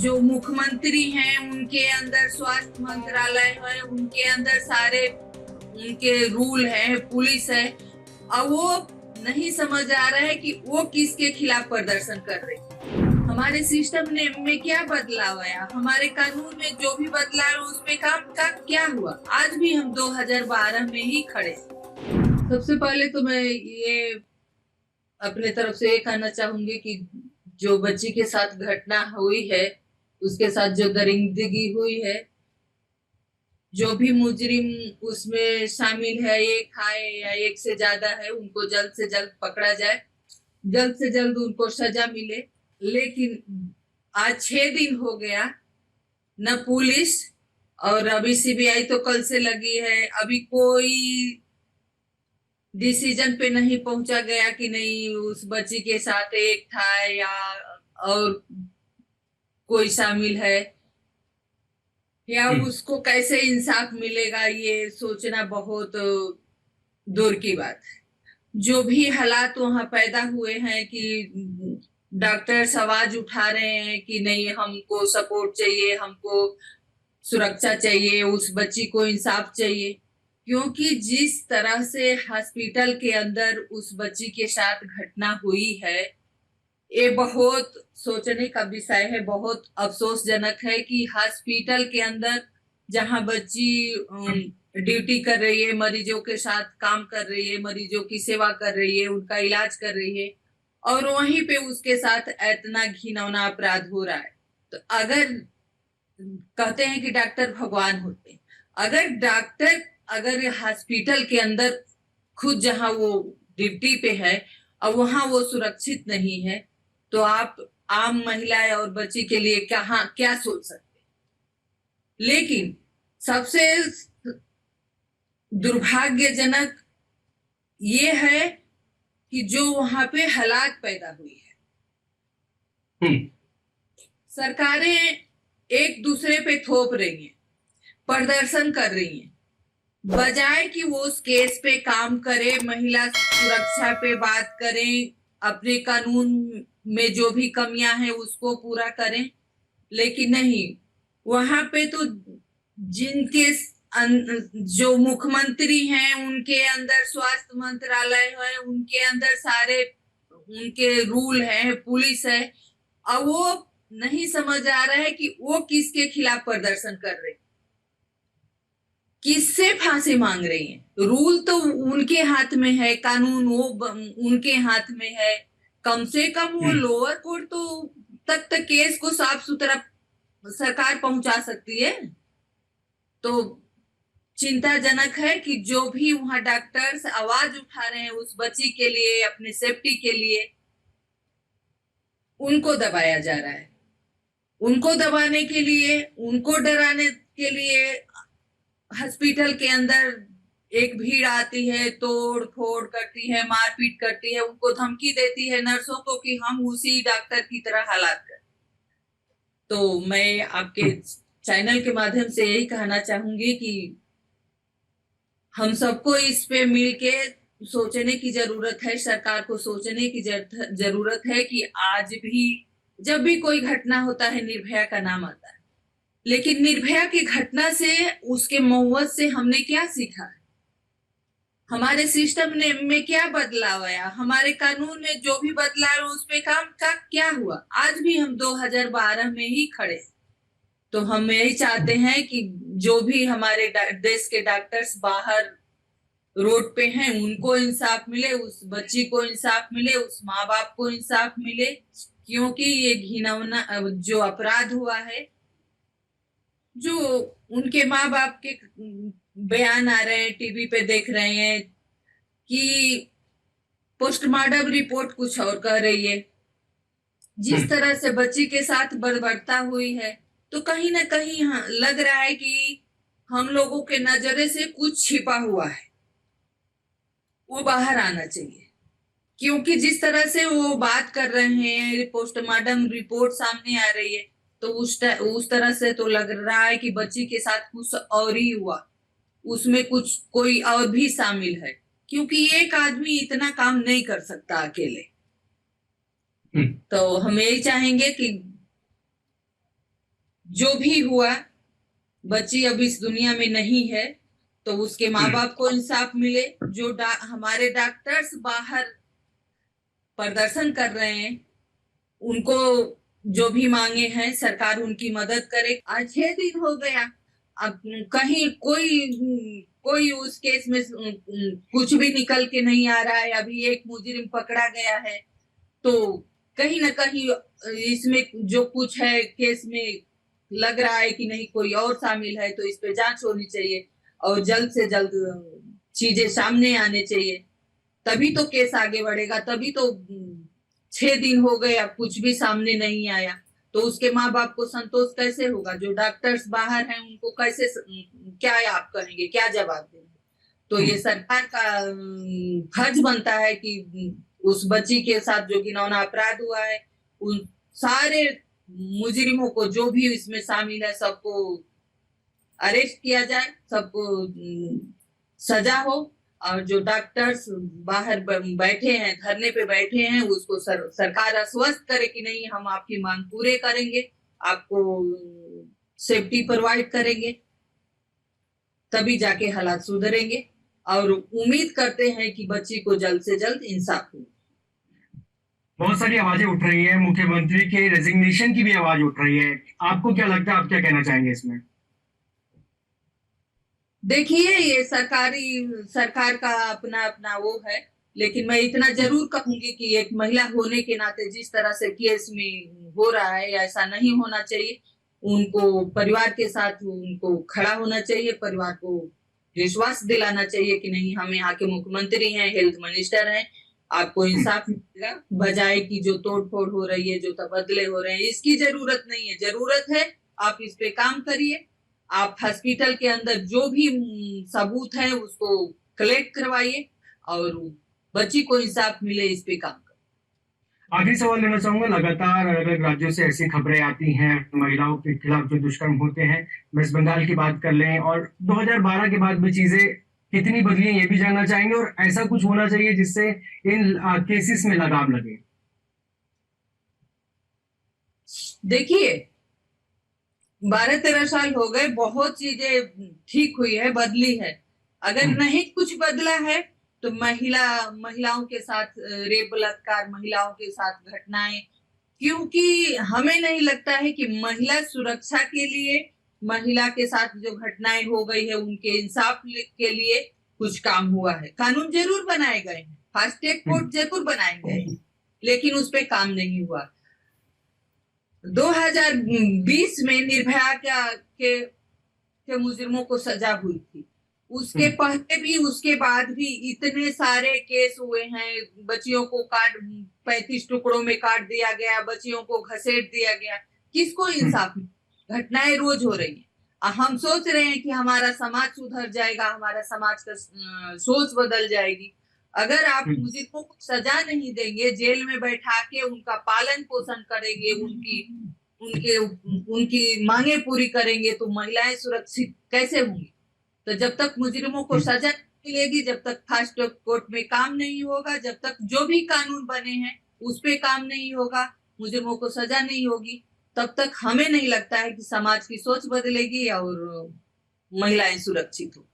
जो मुख्यमंत्री हैं उनके अंदर स्वास्थ्य मंत्रालय है, उनके अंदर सारे उनके रूल है, पुलिस है। अब वो नहीं समझ आ रहा है कि वो किसके खिलाफ प्रदर्शन कर रही है। हमारे सिस्टम ने में क्या बदलाव आया, हमारे कानून में जो भी बदलाव उसमें काम का क्या हुआ। आज भी हम 2012 में ही खड़े। सबसे पहले तो मैं ये अपने तरफ से ये कहना चाहूंगी कि जो बच्ची के साथ घटना हुई है, उसके साथ जो दरिंदगी हुई है, जो भी मुजरिम उसमें शामिल है, एक है या एक से ज्यादा है, उनको जल्द से जल्द पकड़ा जाए, जल्द से जल्द उनको सजा मिले। लेकिन आज 6 दिन हो गया, न पुलिस, और अभी सीबीआई तो कल से लगी है, अभी कोई डिसीजन पे नहीं पहुंचा गया कि नहीं उस बच्ची के साथ एक था या और कोई शामिल है, या उसको कैसे इंसाफ मिलेगा, ये सोचना बहुत दूर की बात है। जो भी हालात वहां पैदा हुए हैं कि डॉक्टर्स आवाज उठा रहे हैं कि नहीं, हमको सपोर्ट चाहिए, हमको सुरक्षा चाहिए, उस बच्ची को इंसाफ चाहिए। क्योंकि जिस तरह से हॉस्पिटल के अंदर उस बच्ची के साथ घटना हुई है, ये बहुत सोचने का विषय है। बहुत अफसोसजनक है कि हॉस्पिटल के अंदर जहां बच्ची ड्यूटी कर रही है, मरीजों के साथ काम कर रही है, मरीजों की सेवा कर रही है, उनका इलाज कर रही है, और वहीं पे उसके साथ इतना घिनौना अपराध हो रहा है। तो अगर कहते हैं कि डॉक्टर भगवान होते हैं, अगर हॉस्पिटल के अंदर खुद जहां वो ड्यूटी पे है और वहां वो सुरक्षित नहीं है, तो आप आम महिलाएं और बच्ची के लिए क्या सोच सकते हैं। लेकिन सबसे दुर्भाग्यजनक ये है कि जो वहां पे हालात पैदा हुई है, सरकारें एक दूसरे पे थोप रही हैं, प्रदर्शन कर रही हैं, बजाय कि वो उस केस पे काम करे, महिला सुरक्षा पे बात करें, अपने कानून में जो भी कमियां हैं उसको पूरा करें। लेकिन नहीं, वहां पे तो जिनके जो मुख्यमंत्री हैं उनके अंदर स्वास्थ्य मंत्रालय है, उनके अंदर सारे उनके रूल है, पुलिस है। अब वो नहीं समझ आ रहा है कि वो किसके खिलाफ प्रदर्शन कर रहे, किससे फांसी मांग रही हैं। रूल तो उनके हाथ में है, कानून वो उनके हाथ में है। कम से कम वो लोअर कोर्ट तो तक केस को साफ सुथरा सरकार पहुंचा सकती है। तो चिंताजनक है कि जो भी वहां डॉक्टर्स आवाज उठा रहे हैं उस बच्ची के लिए, अपने सेफ्टी के लिए, उनको दबाया जा रहा है। उनको दबाने के लिए, उनको डराने के लिए हॉस्पिटल के अंदर एक भीड़ आती है, तोड़ फोड़ करती है, मारपीट करती है, उनको धमकी देती है नर्सों को कि हम उसी डॉक्टर की तरह हालात कर। तो मैं आपके चैनल के माध्यम से यही कहना चाहूंगी कि हम सबको इस पे मिलके सोचने की जरूरत है, सरकार को सोचने की जरूरत है कि आज भी जब भी कोई घटना होता है निर्भया का नाम आता है, लेकिन निर्भया की घटना से, उसके मौत से हमने क्या सीखा है, हमारे सिस्टम ने में क्या बदलाव आया, हमारे कानून में जो भी बदलाव उस पे काम का क्या हुआ। आज भी हम 2012 में ही खड़े। तो हम यही चाहते हैं कि जो भी हमारे देश के डॉक्टर्स बाहर रोड पे हैं उनको इंसाफ मिले, उस बच्ची को इंसाफ मिले, उस माँ बाप को इंसाफ मिले। क्योंकि ये घिनौना जो अपराध हुआ है, जो उनके माँ बाप के बयान आ रहे हैं, टीवी पे देख रहे हैं कि पोस्टमार्टम रिपोर्ट कुछ और कह रही है। जिस तरह से बच्ची के साथ बर्बरता हुई है, तो कहीं ना कहीं लग रहा है कि हम लोगों के नजरे से कुछ छिपा हुआ है, वो बाहर आना चाहिए। क्योंकि जिस तरह से वो बात कर रहे हैं, पोस्टमार्टम रिपोर्ट सामने आ रही है, तो उस तरह से तो लग रहा है कि बच्ची के साथ कुछ और ही हुआ, उसमें कुछ कोई और भी शामिल है। क्योंकि एक आदमी इतना काम नहीं कर सकता अकेले। तो हम यही चाहेंगे कि जो भी हुआ, बच्ची अब इस दुनिया में नहीं है, तो उसके माँ बाप को इंसाफ मिले। जो हमारे डॉक्टर्स बाहर प्रदर्शन कर रहे हैं, उनको जो भी मांगे हैं सरकार उनकी मदद करे। आज 6 दिन हो गया, अब कहीं कोई कोई उस केस में कुछ भी निकल के नहीं आ रहा है। अभी एक मुजरिम पकड़ा गया है, तो कहीं ना कहीं इसमें जो कुछ है केस में लग रहा है कि नहीं कोई और शामिल है, तो इस पे जांच होनी चाहिए और जल्द से जल्द चीजें सामने आने चाहिए, तभी तो केस आगे बढ़ेगा। तभी तो 6 दिन हो गए, अब कुछ भी सामने नहीं आया, तो उसके माँ बाप को संतोष कैसे होगा? जो डॉक्टर्स बाहर हैं उनको कैसे क्या आप कहेंगे, क्या जवाब देंगे? तो ये सरकार का फर्ज बनता है कि उस बच्ची के साथ जो घिनौना अपराध हुआ है, उन सारे मुजरिमों को, जो भी इसमें शामिल है, सबको अरेस्ट किया जाए, सबको सजा हो। और जो डॉक्टर्स बाहर बैठे हैं, धरने पे बैठे हैं, उसको सरकार आश्वस्त करे कि नहीं, हम आपकी मांग पूरे करेंगे, आपको सेफ्टी प्रोवाइड करेंगे, तभी जाके हालात सुधरेंगे। और उम्मीद करते हैं कि बच्ची को जल्द से जल्द इंसाफ हो। बहुत सारी आवाजें उठ रही है, मुख्यमंत्री के रेजिग्नेशन की भी आवाज उठ रही है। आपको क्या लगता है, आप क्या कहना चाहेंगे इसमें? देखिए, ये सरकार का अपना अपना वो है, लेकिन मैं इतना जरूर कहूंगी कि एक महिला होने के नाते जिस तरह से केस में हो रहा है, ऐसा नहीं होना चाहिए। उनको परिवार के साथ उनको खड़ा होना चाहिए, परिवार को विश्वास दिलाना चाहिए कि नहीं, हम यहाँ के मुख्यमंत्री हैं, हेल्थ मिनिस्टर हैं, आपको इंसाफ मिलेगा। बजाय की जो तोड़ फोड़ हो रही है, जो तबदले हो रहे हैं, इसकी जरूरत नहीं है। जरूरत है आप इस पे काम करिए, आप हॉस्पिटल के अंदर जो भी सबूत है उसको कलेक्ट करवाइए और बच्ची को इंसाफ मिले, इस पे काम करें। आखिरी सवाल लेना चाहूंगा, लगातार अलग अलग राज्यों से ऐसी खबरें आती हैं महिलाओं के खिलाफ जो दुष्कर्म होते हैं। वेस्ट बंगाल की बात कर लें, और 2012 के बाद में चीजें कितनी बदली हैं ये भी जानना चाहेंगे, और ऐसा कुछ होना चाहिए जिससे इन केसेस में लगाम लगे। देखिए, 12-13 साल हो गए, बहुत चीजें ठीक हुई है, बदली है। अगर नहीं कुछ बदला है तो महिलाओं के साथ रेप बलात्कार, महिलाओं के साथ घटनाएं, क्योंकि हमें नहीं लगता है कि महिला सुरक्षा के लिए, महिला के साथ जो घटनाएं हो गई है उनके इंसाफ के लिए कुछ काम हुआ है। कानून जरूर बनाए गए हैं, फास्ट ट्रैक कोर्ट जरूर बनाए गए हैं, लेकिन उस पर काम नहीं हुआ। 2020 में निर्भया के मुजरिमों को सजा हुई थी, उसके पहले भी उसके बाद भी इतने सारे केस हुए हैं। बच्चियों को 35 टुकड़ों में काट दिया गया, बच्चियों को घसीट दिया गया, किसको इंसाफ? घटनाएं रोज हो रही है। हम सोच रहे हैं कि हमारा समाज सुधर जाएगा, हमारा समाज का सोच बदल जाएगी। अगर आप मुजरिमों को सजा नहीं देंगे, जेल में बैठा के उनका पालन पोषण करेंगे, उनकी मांगे पूरी करेंगे, तो महिलाएं सुरक्षित कैसे होंगी? तो जब तक मुजरिमों को सजा मिलेगी, जब तक फास्ट ट्रैक कोर्ट में काम नहीं होगा, जब तक जो भी कानून बने हैं उस पे काम नहीं होगा, मुजरिमों को सजा नहीं होगी, तब तक हमें नहीं लगता है कि समाज की सोच बदलेगी और महिलाएं सुरक्षित हो।